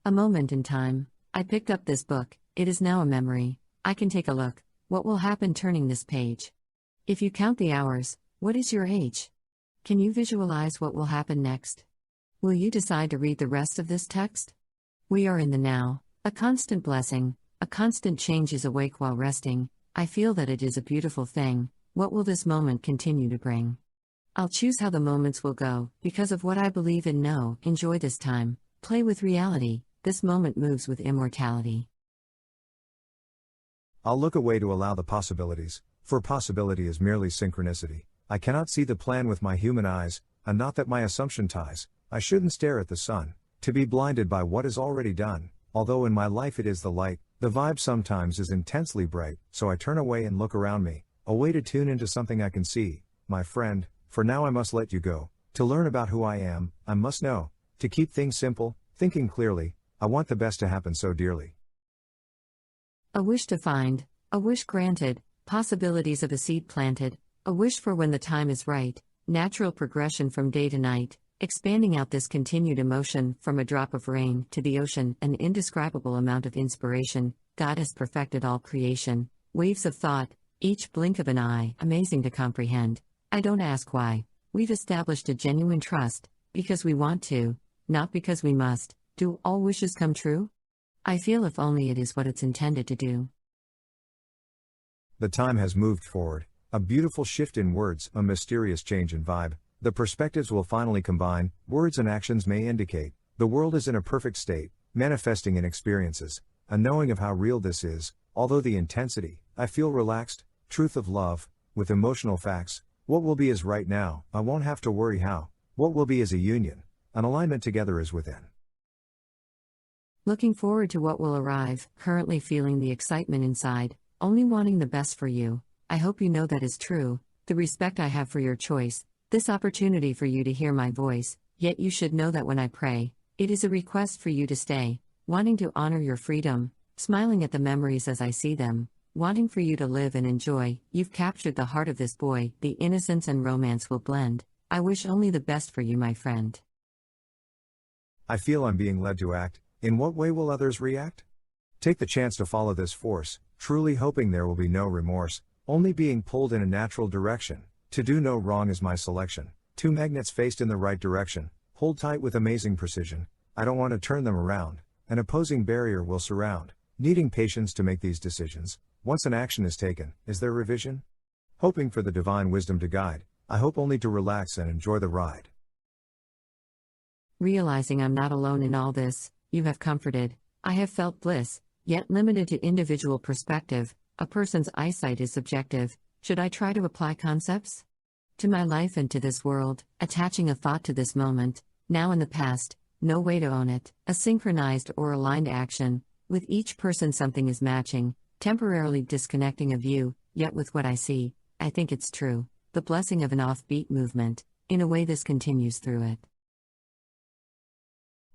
A moment in time. I picked up this book, it is now a memory. I can take a look. What will happen turning this page? If you count the hours, what is your age? Can you visualize what will happen next? Will you decide to read the rest of this text? We are in the now, a constant blessing, a constant change is awake while resting. I feel that it is a beautiful thing. What will this moment continue to bring? I'll choose how the moments will go, because of what I believe in. Know, enjoy this time, play with reality, this moment moves with immortality. I'll look away to allow the possibilities, for possibility is merely synchronicity. I cannot see the plan with my human eyes, and not that my assumption ties. I shouldn't stare at the sun, to be blinded by what is already done, although in my life it is the light, the vibe sometimes is intensely bright, so I turn away and look around me, a way to tune into something I can see. My friend, for now I must let you go. To learn about who I am, I must know. To keep things simple, thinking clearly, I want the best to happen so dearly. A wish to find, a wish granted, possibilities of a seed planted, a wish for when the time is right, natural progression from day to night, expanding out this continued emotion, from a drop of rain to the ocean, an indescribable amount of inspiration. God has perfected all creation, waves of thought, each blink of an eye, amazing to comprehend. I don't ask why. We've established a genuine trust, because we want to, not because we must. Do all wishes come true? I feel if only it is what it's intended to do. The time has moved forward, a beautiful shift in words, a mysterious change in vibe. The perspectives will finally combine, words and actions may indicate. The world is in a perfect state, manifesting in experiences, a knowing of how real this is, although the intensity, I feel relaxed, truth of love, with emotional facts. What will be is right now, I won't have to worry how. What will be is a union, an alignment together is within. Looking forward to what will arrive, currently feeling the excitement inside, only wanting the best for you. I hope you know that is true, the respect I have for your choice, this opportunity for you to hear my voice, yet you should know that when I pray, it is a request for you to stay, wanting to honor your freedom, smiling at the memories as I see them, wanting for you to live and enjoy. You've captured the heart of this boy, the innocence and romance will blend. I wish only the best for you, my friend. I feel I'm being led to act. In what way will others react? Take the chance to follow this force, truly hoping there will be no remorse, only being pulled in a natural direction. To do no wrong is my selection. Two magnets faced in the right direction, hold tight with amazing precision. I don't want to turn them around, an opposing barrier will surround, needing patience to make these decisions. Once an action is taken, is there revision? Hoping for the divine wisdom to guide, I hope only to relax and enjoy the ride. Realizing I'm not alone in all this, you have comforted, I have felt bliss, yet limited to individual perspective. A person's eyesight is subjective. Should I try to apply concepts to my life and to this world, attaching a thought to this moment, now in the past, no way to own it, a synchronized or aligned action, with each person something is matching, temporarily disconnecting a view, yet with what I see, I think it's true, the blessing of an offbeat movement, in a way this continues through it.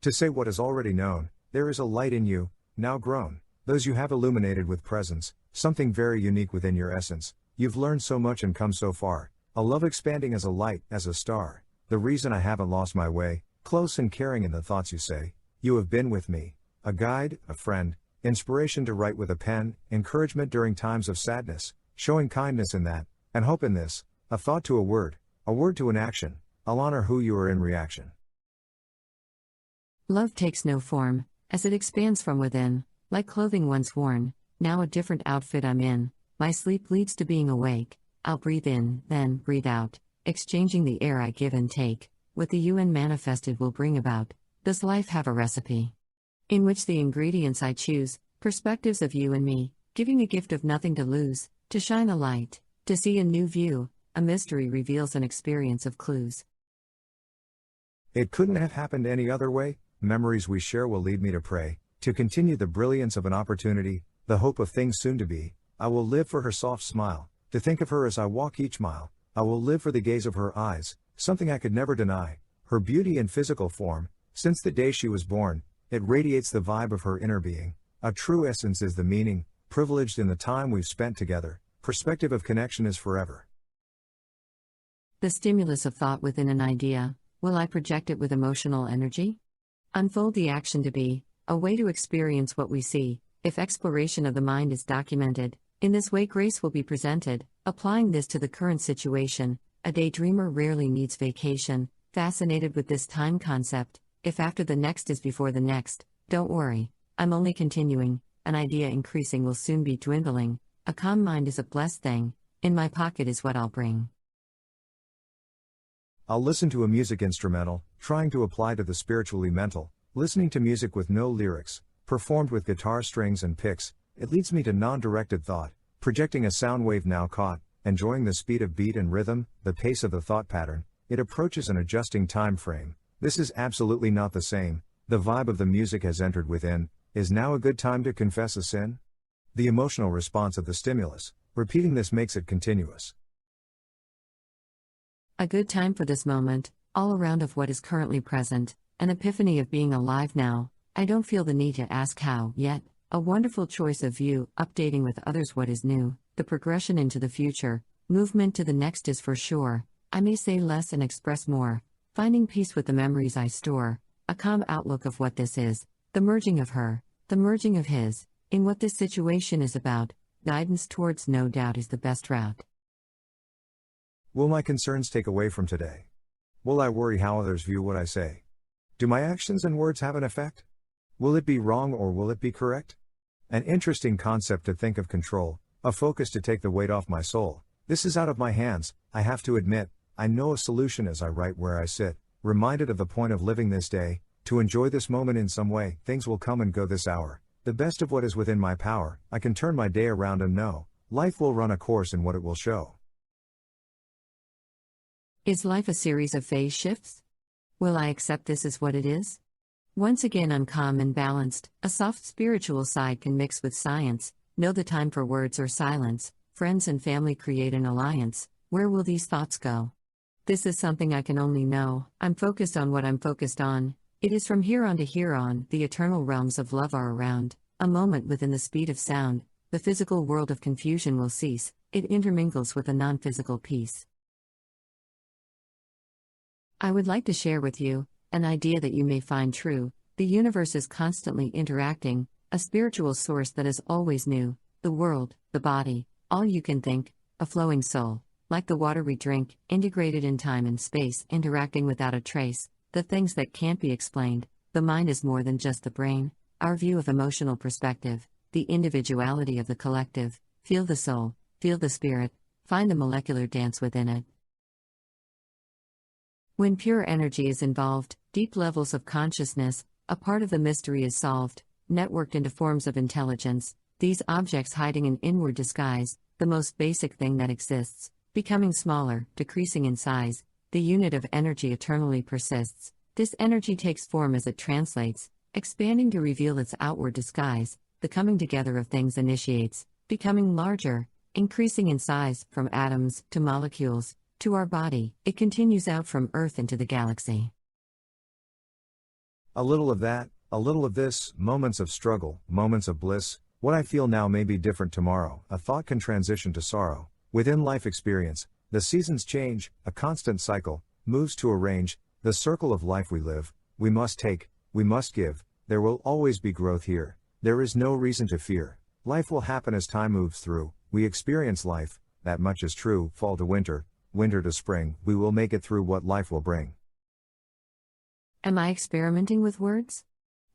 To say what is already known, there is a light in you, now grown, those you have illuminated with presence, something very unique within your essence. You've learned so much and come so far, a love expanding as a light, as a star, the reason I haven't lost my way, close and caring in the thoughts you say. You have been with me, a guide, a friend, inspiration to write with a pen, encouragement during times of sadness, showing kindness in that, and hope in this, a thought to a word to an action. I'll honor who you are in reaction. Love takes no form, as it expands from within, like clothing once worn, now a different outfit I'm in. My sleep leads to being awake. I'll breathe in, then breathe out, exchanging the air I give and take. What the UN manifested will bring about. Does life have a recipe? In which the ingredients I choose, perspectives of you and me, giving a gift of nothing to lose, to shine a light, to see a new view, a mystery reveals an experience of clues. It couldn't have happened any other way. Memories we share will lead me to pray, to continue the brilliance of an opportunity, the hope of things soon to be. I will live for her soft smile, to think of her as I walk each mile. I will live for the gaze of her eyes, something I could never deny, her beauty and physical form. Since the day she was born, it radiates the vibe of her inner being. A true essence is the meaning, privileged in the time we've spent together. Perspective of connection is forever. The stimulus of thought within an idea, will I project it with emotional energy? Unfold the action to be, a way to experience what we see. If exploration of the mind is documented, in this way grace will be presented. Applying this to the current situation, a daydreamer rarely needs vacation. Fascinated with this time concept, if after the next is before the next, don't worry, I'm only continuing, an idea increasing will soon be dwindling, a calm mind is a blessed thing, in my pocket is what I'll bring. I'll listen to a music instrumental, trying to apply to the spiritually mental, listening to music with no lyrics, performed with guitar strings and picks, it leads me to non-directed thought, projecting a sound wave now caught, enjoying the speed of beat and rhythm, the pace of the thought pattern, it approaches an adjusting time frame. This is absolutely not the same, the vibe of the music has entered within, is now a good time to confess a sin? The emotional response of the stimulus, repeating this makes it continuous. A good time for this moment, all around of what is currently present, an epiphany of being alive now, I don't feel the need to ask how, yet, a wonderful choice of view, updating with others what is new, the progression into the future, movement to the next is for sure, I may say less and express more, finding peace with the memories I store, a calm outlook of what this is, the merging of her, the merging of his, in what this situation is about, guidance towards no doubt is the best route. Will my concerns take away from today? Will I worry how others view what I say? Do my actions and words have an effect? Will it be wrong or will it be correct? An interesting concept to think of control, a focus to take the weight off my soul. This is out of my hands, I have to admit, I know a solution as I write where I sit, reminded of the point of living this day, to enjoy this moment in some way, things will come and go this hour, the best of what is within my power, I can turn my day around and know, life will run a course in what it will show. Is life a series of phase shifts? Will I accept this as what it is? Once again I'm calm and balanced, a soft spiritual side can mix with science, know the time for words or silence, friends and family create an alliance, where will these thoughts go? This is something I can only know, I'm focused on what I'm focused on, it is from here on to here on, the eternal realms of love are around, a moment within the speed of sound, the physical world of confusion will cease, it intermingles with a non-physical peace. I would like to share with you an idea that you may find true. The universe is constantly interacting, a spiritual source that is always new, the world, the body, all you can think, a flowing soul, like the water we drink, integrated in time and space, interacting without a trace, the things that can't be explained. The mind is more than just the brain, our view of emotional perspective, the individuality of the collective, feel the soul, feel the spirit, find the molecular dance within it. When pure energy is involved, deep levels of consciousness, a part of the mystery is solved, networked into forms of intelligence, these objects hiding in inward disguise, the most basic thing that exists, becoming smaller, decreasing in size, the unit of energy eternally persists, this energy takes form as it translates, expanding to reveal its outward disguise, the coming together of things initiates, becoming larger, increasing in size, from atoms to molecules, to our body, it continues out from Earth into the galaxy. A little of that, a little of this, moments of struggle, moments of bliss, what I feel now may be different tomorrow, a thought can transition to sorrow. Within life experience, the seasons change, a constant cycle, moves to arrange, the circle of life we live, we must take, we must give, there will always be growth here, there is no reason to fear, life will happen as time moves through, we experience life, that much is true, fall to winter, winter to spring, we will make it through what life will bring. Am I experimenting with words?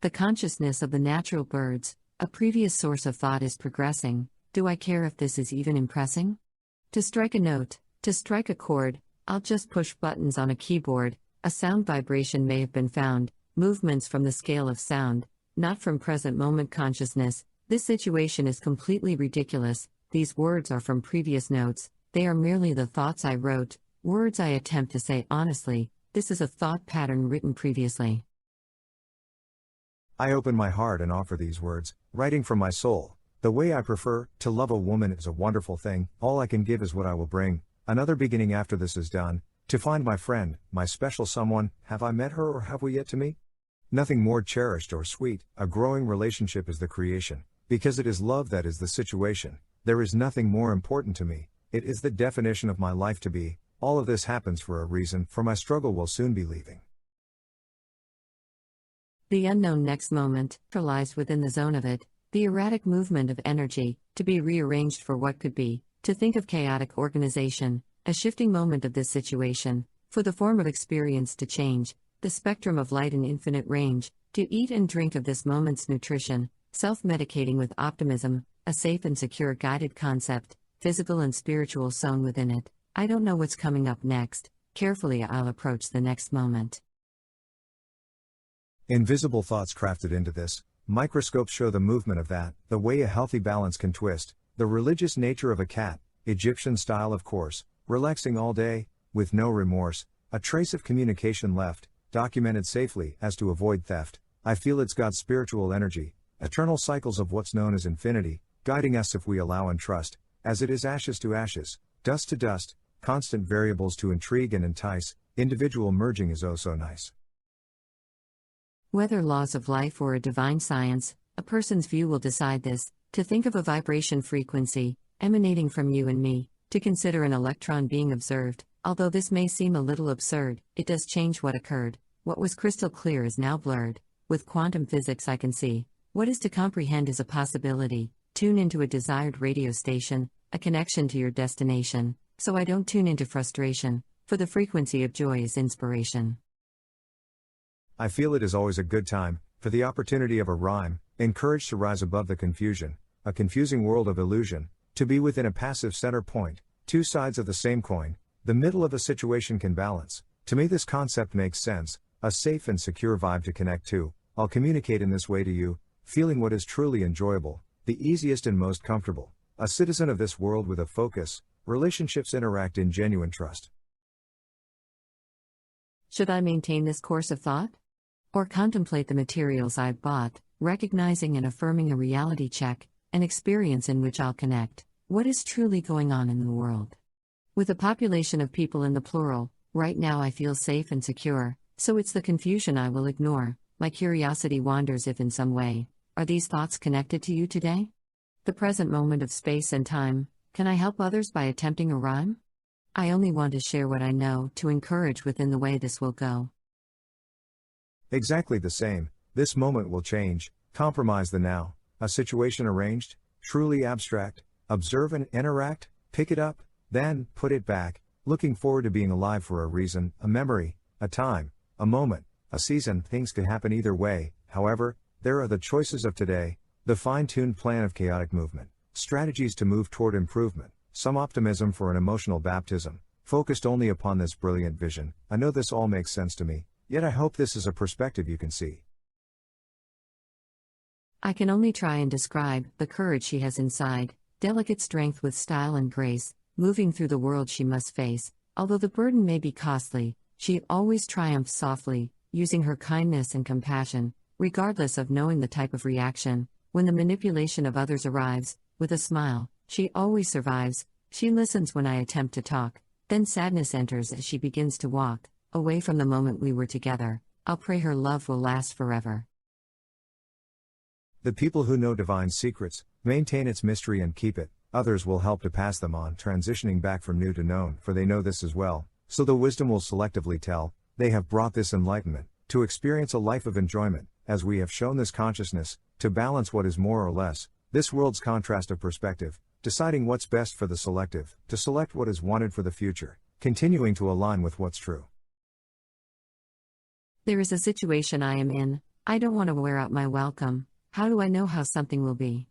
The consciousness of the natural birds, a previous source of thought is progressing, do I care if this is even impressing? To strike a note, to strike a chord, I'll just push buttons on a keyboard, a sound vibration may have been found, movements from the scale of sound, not from present moment consciousness, this situation is completely ridiculous, these words are from previous notes, they are merely the thoughts I wrote, words I attempt to say honestly, this is a thought pattern written previously. I open my heart and offer these words, writing from my soul. The way I prefer, to love a woman is a wonderful thing, all I can give is what I will bring, another beginning after this is done, to find my friend, my special someone, have I met her or have we yet to meet? Nothing more cherished or sweet, a growing relationship is the creation, because it is love that is the situation, there is nothing more important to me, it is the definition of my life to be, all of this happens for a reason, for my struggle will soon be leaving. The unknown next moment lies within the zone of it, the erratic movement of energy, to be rearranged for what could be, to think of chaotic organization, a shifting moment of this situation, for the form of experience to change, the spectrum of light and infinite range, to eat and drink of this moment's nutrition, self-medicating with optimism, a safe and secure guided concept, physical and spiritual sewn within it. I don't know what's coming up next, carefully I'll approach the next moment. Invisible thoughts crafted into this. Microscopes show the movement of that, the way a healthy balance can twist, the religious nature of a cat, Egyptian style of course, relaxing all day, with no remorse, a trace of communication left, documented safely as to avoid theft. I feel it's God's spiritual energy, eternal cycles of what's known as infinity, guiding us if we allow and trust, as it is ashes to ashes, dust to dust, constant variables to intrigue and entice, individual merging is oh so nice. Whether laws of life or a divine science, a person's view will decide this, to think of a vibration frequency, emanating from you and me, to consider an electron being observed, although this may seem a little absurd, it does change what occurred. What was crystal clear is now blurred. With quantum physics I can see, what is to comprehend is a possibility. Tune into a desired radio station, a connection to your destination, so I don't tune into frustration, for the frequency of joy is inspiration. I feel it is always a good time, for the opportunity of a rhyme, encouraged to rise above the confusion, a confusing world of illusion, to be within a passive center point, two sides of the same coin, the middle of a situation can balance. To me this concept makes sense, a safe and secure vibe to connect to. I'll communicate in this way to you, feeling what is truly enjoyable, the easiest and most comfortable, a citizen of this world with a focus, relationships interact in genuine trust. Should I maintain this course of thought? Or contemplate the materials I've bought, recognizing and affirming a reality check, an experience in which I'll connect? What is truly going on in the world? With a population of people in the plural, right now I feel safe and secure, so it's the confusion I will ignore. My curiosity wanders if in some way. Are these thoughts connected to you today? The present moment of space and time, can I help others by attempting a rhyme? I only want to share what I know to encourage within the way this will go. Exactly the same, this moment will change, compromise the now, a situation arranged, truly abstract, observe and interact, pick it up, then, put it back, looking forward to being alive for a reason, a memory, a time, a moment, a season. Things could happen either way, however, there are the choices of today, the fine-tuned plan of chaotic movement, strategies to move toward improvement, some optimism for an emotional baptism, focused only upon this brilliant vision. I know this all makes sense to me, yet I hope this is a perspective you can see. I can only try and describe the courage she has inside, delicate strength with style and grace, moving through the world she must face. Although the burden may be costly, she always triumphs softly, using her kindness and compassion, regardless of knowing the type of reaction. When the manipulation of others arrives, with a smile, she always survives. She listens when I attempt to talk, then sadness enters as she begins to walk away from the moment we were together. I'll pray her love will last forever. The people who know divine secrets, maintain its mystery and keep it, others will help to pass them on, transitioning back from new to known, for they know this as well, so the wisdom will selectively tell, they have brought this enlightenment, to experience a life of enjoyment, as we have shown this consciousness, to balance what is more or less, this world's contrast of perspective, deciding what's best for the selective, to select what is wanted for the future, continuing to align with what's true. There is a situation I am in, I don't want to wear out my welcome. How do I know how something will be?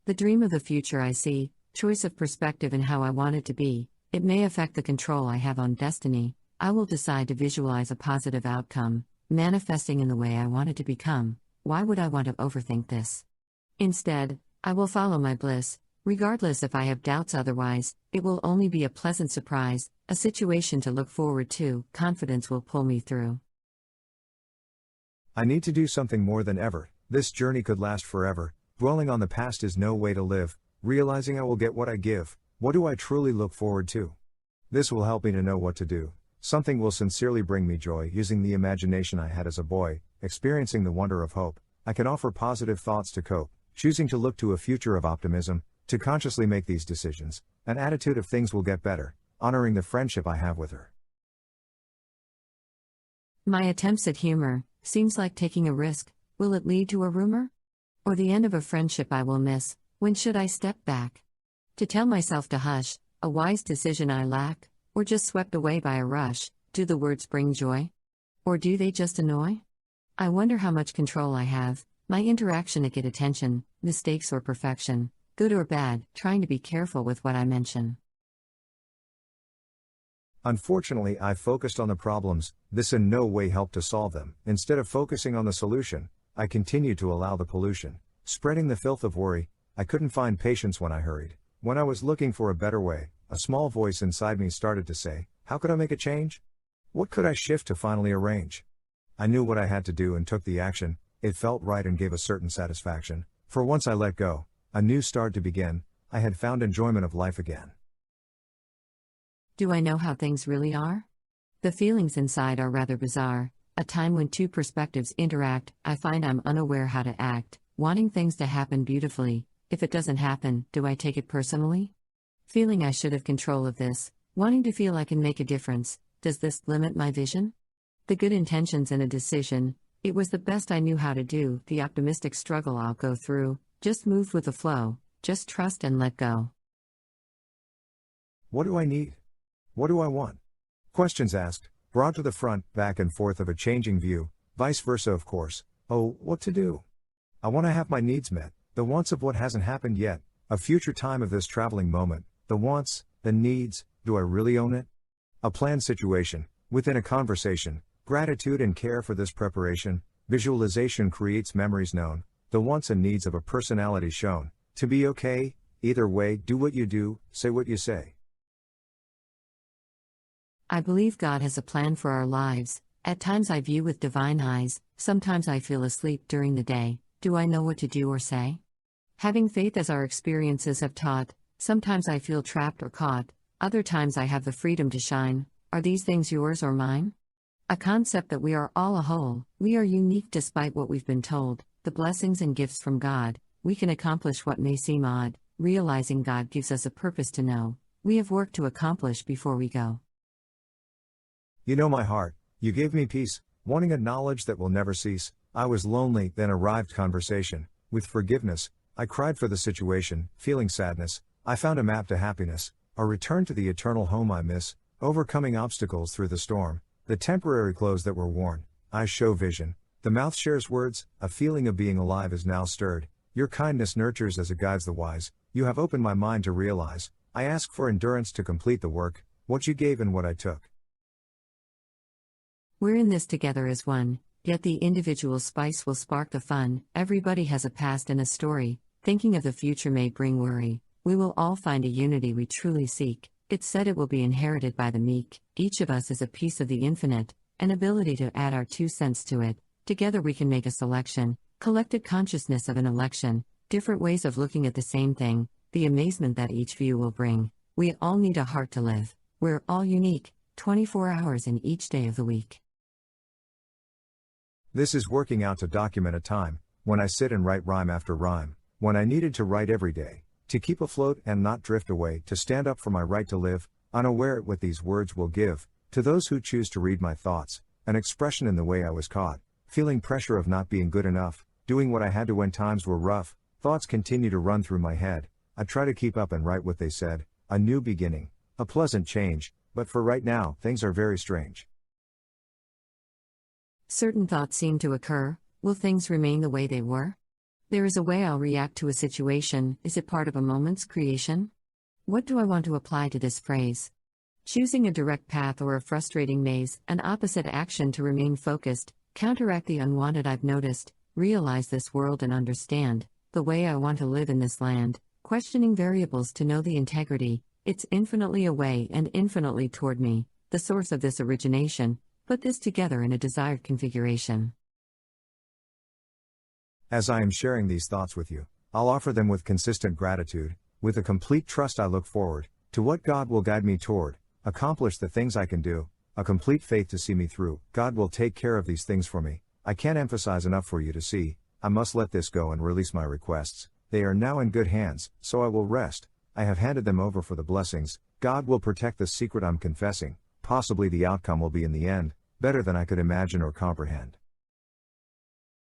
The dream of the future I see, choice of perspective and how I want it to be, it may affect the control I have on destiny. I will decide to visualize a positive outcome, manifesting in the way I want it to become. Why would I want to overthink this? Instead, I will follow my bliss, regardless if I have doubts otherwise. It will only be a pleasant surprise, a situation to look forward to. Confidence will pull me through. I need to do something more than ever. This journey could last forever. Dwelling on the past is no way to live. Realizing I will get what I give. What do I truly look forward to? This will help me to know what to do. Something will sincerely bring me joy. Using the imagination I had as a boy, experiencing the wonder of hope, I can offer positive thoughts to cope. Choosing to look to a future of optimism, to consciously make these decisions, an attitude of things will get better, honoring the friendship I have with her. My attempts at humor seems like taking a risk, Will it lead to a rumor? Or the end of a friendship I will miss? When should I step back? To tell myself to hush, a wise decision I lack, or just swept away by a rush, do the words bring joy? Or do they just annoy? I wonder how much control I have, my interaction to get attention, mistakes or perfection, good or bad, trying to be careful with what I mention. Unfortunately, I focused on the problems. This in no way helped to solve them. Instead of focusing on the solution, I continued to allow the pollution, spreading the filth of worry. I couldn't find patience when I hurried. When I was looking for a better way, a small voice inside me started to say, how could I make a change? What could I shift to finally arrange? I knew what I had to do and took the action. It felt right and gave a certain satisfaction. For once I let go, a new start to begin. I had found enjoyment of life again. Do I know how things really are? The feelings inside are rather bizarre. A time when two perspectives interact, I find I'm unaware how to act, wanting things to happen beautifully. If it doesn't happen, do I take it personally? Feeling I should have control of this, wanting to feel I can make a difference, does this limit my vision? The good intentions in a decision, it was the best I knew how to do, the optimistic struggle I'll go through, just move with the flow, just trust and let go. What do I need? What do I want? Questions asked, brought to the front, back and forth of a changing view, vice versa of course. Oh, what to do? I want to have my needs met, the wants of what hasn't happened yet, a future time of this traveling moment, the wants, the needs, do I really own it? A planned situation, within a conversation, gratitude and care for this preparation, visualization creates memories known, the wants and needs of a personality shown, to be okay, either way, do what you do, say what you say. I believe God has a plan for our lives. At times I view with divine eyes, sometimes I feel asleep during the day. Do I know what to do or say? Having faith as our experiences have taught, sometimes I feel trapped or caught, other times I have the freedom to shine. Are these things yours or mine? A concept that we are all a whole, we are unique despite what we've been told, the blessings and gifts from God, we can accomplish what may seem odd, realizing God gives us a purpose to know, we have work to accomplish before we go. You know my heart, you gave me peace, wanting a knowledge that will never cease. I was lonely, then arrived conversation. With forgiveness, I cried for the situation, feeling sadness. I found a map to happiness, a return to the eternal home I miss, overcoming obstacles through the storm. The temporary clothes that were worn, eyes show vision. The mouth shares words, a feeling of being alive is now stirred. Your kindness nurtures as it guides the wise. You have opened my mind to realize. I ask for endurance to complete the work, what you gave and what I took. We're in this together as one, yet the individual spice will spark the fun. Everybody has a past and a story, thinking of the future may bring worry. We will all find a unity we truly seek. It's said it will be inherited by the meek. Each of us is a piece of the infinite, an ability to add our 2 cents to it. Together we can make a selection, collected consciousness of an election, different ways of looking at the same thing, the amazement that each view will bring. We all need a heart to live. We're all unique, 24 hours in each day of the week. This is working out to document a time, when I sit and write rhyme after rhyme, when I needed to write every day, to keep afloat and not drift away, to stand up for my right to live, unaware what these words will give, to those who choose to read my thoughts, an expression in the way I was caught, feeling pressure of not being good enough, doing what I had to when times were rough, thoughts continue to run through my head, I try to keep up and write what they said, a new beginning, a pleasant change, but for right now, things are very strange. Certain thoughts seem to occur. Will things remain the way they were? There is a way I'll react to a situation. Is it part of a moment's creation? What do I want to apply to this phrase? Choosing a direct path or a frustrating maze, an opposite action to remain focused, counteract the unwanted I've noticed, realize this world and understand the way I want to live in this land, questioning variables to know the integrity, it's infinitely away and infinitely toward me, the source of this origination. Put this together in a desired configuration. As I am sharing these thoughts with you, I'll offer them with consistent gratitude, with a complete trust I look forward to what God will guide me toward, accomplish the things I can do, a complete faith to see me through. God will take care of these things for me. I can't emphasize enough for you to see. I must let this go and release my requests. They are now in good hands, so I will rest. I have handed them over for the blessings. God will protect the secret I'm confessing. Possibly the outcome will be in the end, better than I could imagine or comprehend.